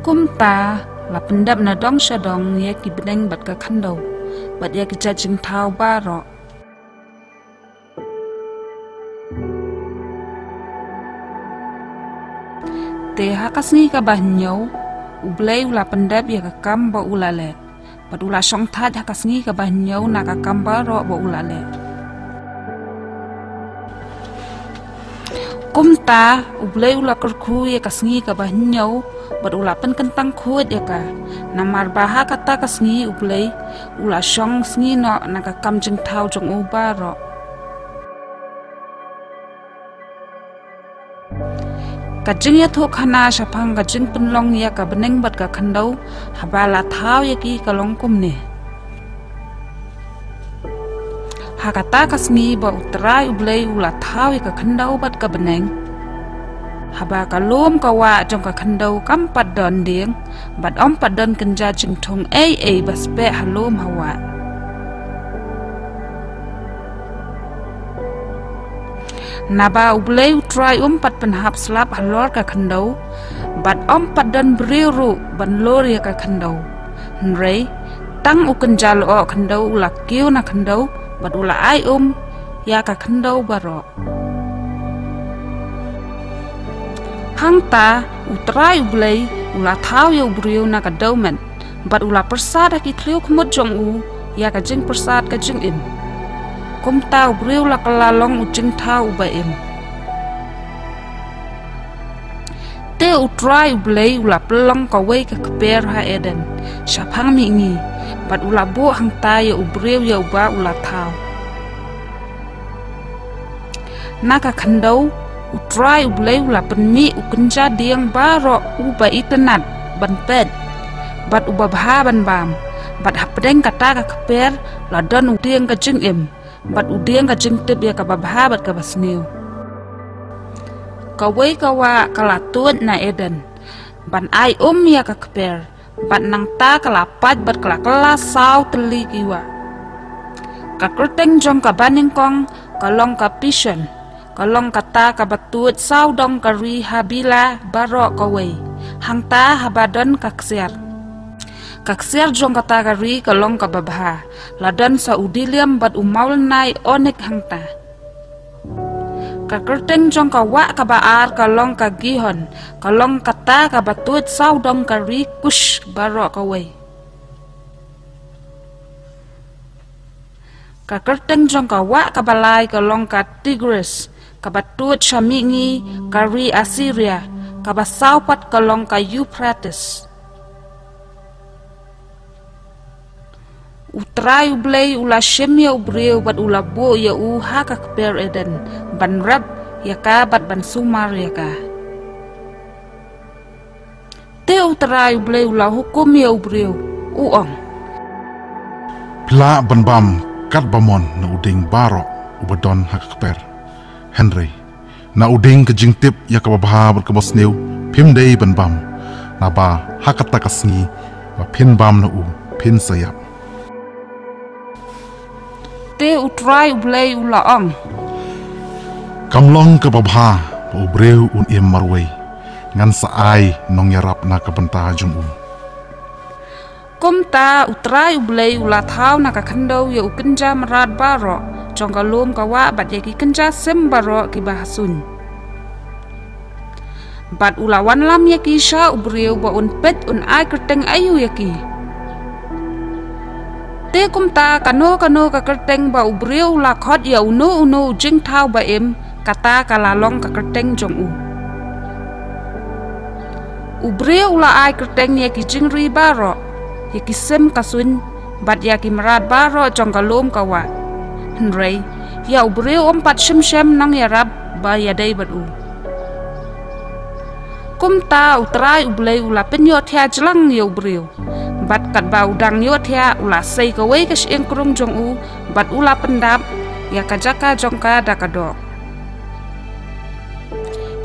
kum ta la pendap na dong shadong ye ki beneng bat ka khando bat ye ki cha jing thau ba ro te ha kasngi ka bah nyau ublei ula pendap ye ka kam ba ulale bat ula song tha ha kasngi ka bah nyau na ka kam ba ro ba ulale kum ta ublei ula kerkhu ye kasngi ka bah nyau bat ula pen kentang khut ya ka namar baha kata kasngi ublei ula shong sngi no na ka kam jing thau jong u ba ro ka jing ya thok khana shapang ka jing penlong ya ka beneng bat ka khandau habala thau ya ki ka long kum ne ha kata kasngi ba utrai ublei ula thau ya ka khandau bat ka beneng haba ka lom ka wa jong ka khandau kam pat don ding bat om pat don kenja jing thong ai bas pe halom hawa naba ublei utrai pat penhap slap halor ka khandau bat om pat don briru ban lor ya ka khandau nrei tang u kenja lo khandau ula kiu na khandau bat ula ai ya ka khandau baro hang ta utrai ublei ula thau ya ubriu na ka dauman bat ula persad ki thliu khmut jong u ya ka jing persad ka jing im kum ta ubriu la kala long u jing thau ba im te utrai ublei ula plong ka wei ka kper ha eden shaphang mi ngi bat ula bo hang ta ya ubriu ya uba ula thau na ka khandau utrai ublei ula penmi ukenja diang baro uba itenat ban pet bat uba bha ban bam bat hapdeng kata ka kper la don udiang ka jing im bat udiang ka jing tip ya ka babha bat ka basniu ka wei ka wa kala tuat na eden ban ai ya ka kper bat nang ta kala pat bat kala sau teli kiwa ka kerteng jong ka baning kong kalong ka pishon kalong kata ka batut sau dong kari habila baro kawai hang ta habadon kaksiar jong kata kari kalong ka babha ladan sa udiliam bat umaul nai onek hang ta ka kerteng jong ka wa ka baar kalong ka gihon kalong kata ka batut sau dong kari kush baro kawai ka kerteng jong ka wa ka balai kalong ka Tigris kabatut Shamingi kari Assyria kabasau pat kalong ka Euphrates utrai ublei ula shemya ubreu bat ula bo ya u ha ka kper eden ban rab ya ka bat ban sumar ya ka te utrai ublei ula hukum ya ubreu uong pla ban bam kat bamon na uding baro ubadon ha ka kper Henry na uding ke jingtip ya ka babha ber ka bosneu phim dei ban bam na ba hakata ka sngi wa phin bam na u phin sayap te utrai ublei ula ong kamlong ka babha ubreu un em marwei ngan sa ai nong yarap na ka banta jung kum ta utrai ublei ula thau na ka khandau ya ukenja marat baro jong ka lom ka wa bat ye ki kenja sem baro ki bahasun bat ula wan lam ye ki sha ubriu ba un pet un ai kerteng ayu ye ki te kum ta kano ka kerteng ba ubriu la khot ya unu jing thau ba em kata kala long ka kerteng jong ubriu la ai kerteng ye ki jing ri baro ye ki sem kasun bat ya ki marat baro jong ka lom ka wa Henry ya ubreu pat shem nang ya rab ba ya dei badu kum ta utrai ublei ula penyo thia jlang ya ubreu bat kat ba udang yo thia ula sei ka wei ka sheng krung jong u bat ula pendap ya ka jaka jong ka da ka do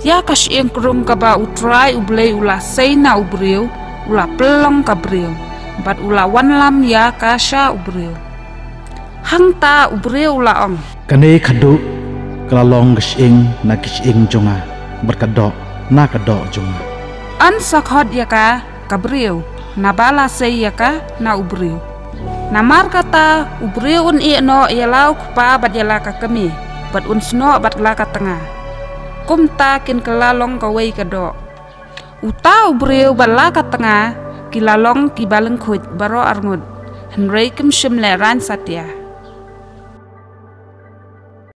ya ka sheng krung ka ba utrai ublei ula sei na ubreu ula pelong ka breu bat ula wan lam ya ka sha ubreu hang ta ubreu la ong kane khadu kalalong kishing na kishing jonga berkado na kado jonga an sakhot ya ka kabriu na bala sei ka na ubriu na mar kata ubriu un I no ialau kupa bat yala ka kami bat un sno bat la ka tengah kum ta kin kelalong ka wei ka do uta ubriu bat la ka tengah kilalong ki baleng khut baro arngud henrei kim shim le ran satya